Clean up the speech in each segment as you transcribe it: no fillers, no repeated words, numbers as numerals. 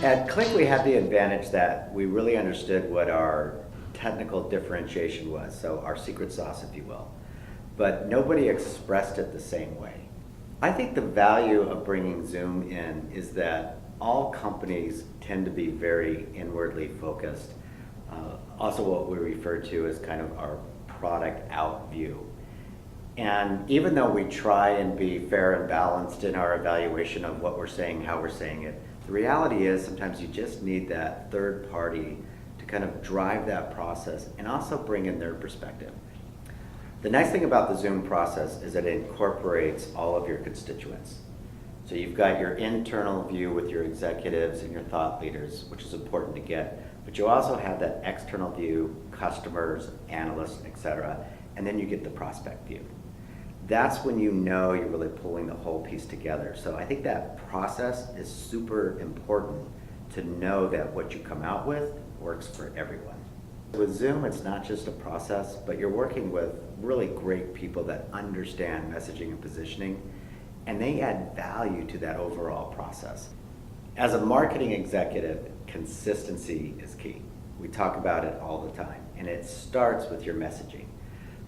At Qlik, we had the advantage that we really understood what our technical differentiation was, so our secret sauce, if you will. But nobody expressed it the same way. I think the value of bringing Zoom in is that all companies tend to be very inwardly focused. Also what we refer to as kind of our product out view. And even though we try and be fair and balanced in our evaluation of what we're saying, how we're saying it, the reality is sometimes you just need that third party to kind of drive that process and also bring in their perspective. The nice thing about the Zoom process is that it incorporates all of your constituents. So you've got your internal view with your executives and your thought leaders, which is important to get, but you also have that external view, customers, analysts, etc., and then you get the prospect view. That's when you know you're really pulling the whole piece together. So I think that process is super important to know that what you come out with works for everyone. With Zoom, it's not just a process, but you're working with really great people that understand messaging and positioning, and they add value to that overall process. As a marketing executive, consistency is key. We talk about it all the time, and it starts with your messaging.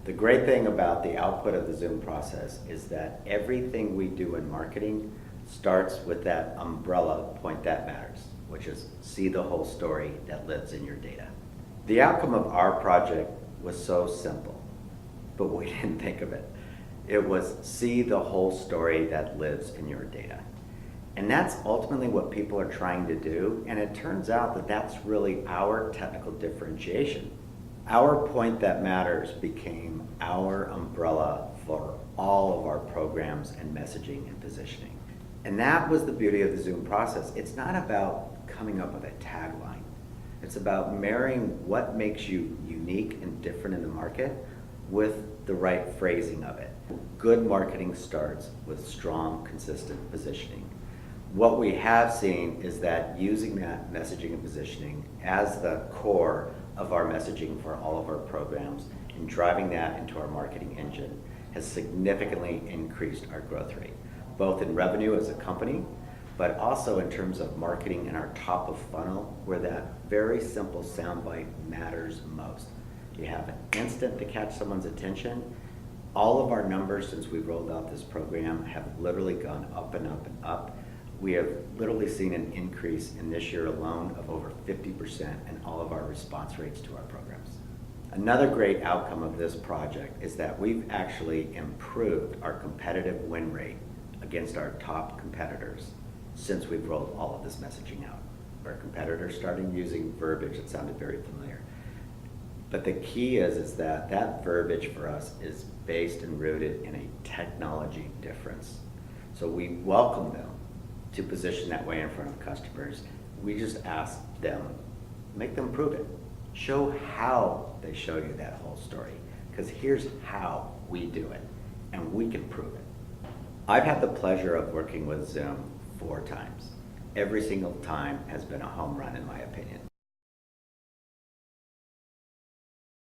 The great thing about the output of the Zoom process is that everything we do in marketing starts with that umbrella point that matters, which is see the whole story that lives in your data. The outcome of our project was so simple, but we didn't think of it. It was see the whole story that lives in your data. And that's ultimately what people are trying to do, and it turns out that that's really our technical differentiation. Our point that matters became our umbrella for all of our programs and messaging and positioning. And that was the beauty of the Zoom process. It's not about coming up with a tagline. It's about marrying what makes you unique and different in the market with the right phrasing of it. Good marketing starts with strong, consistent positioning. What we have seen is that using that messaging and positioning as the core of our messaging for all of our programs and driving that into our marketing engine has significantly increased our growth rate, both in revenue as a company, but also in terms of marketing in our top of funnel, where that very simple soundbite matters most. You have an instant to catch someone's attention. All of our numbers since we rolled out this program have literally gone up and up and up. We have literally seen an increase in this year alone of over 50% in all of our response rates to our programs. Another great outcome of this project is that we've actually improved our competitive win rate against our top competitors since we've rolled all of this messaging out. Our competitors started using verbiage that sounded very familiar. But the key is that that verbiage for us is based and rooted in a technology difference. So we welcome them to position that way in front of customers. We just ask them, make them prove it. Show how they show you that whole story, because here's how we do it, and we can prove it. I've had the pleasure of working with Zoom 4 times. Every single time has been a home run in my opinion.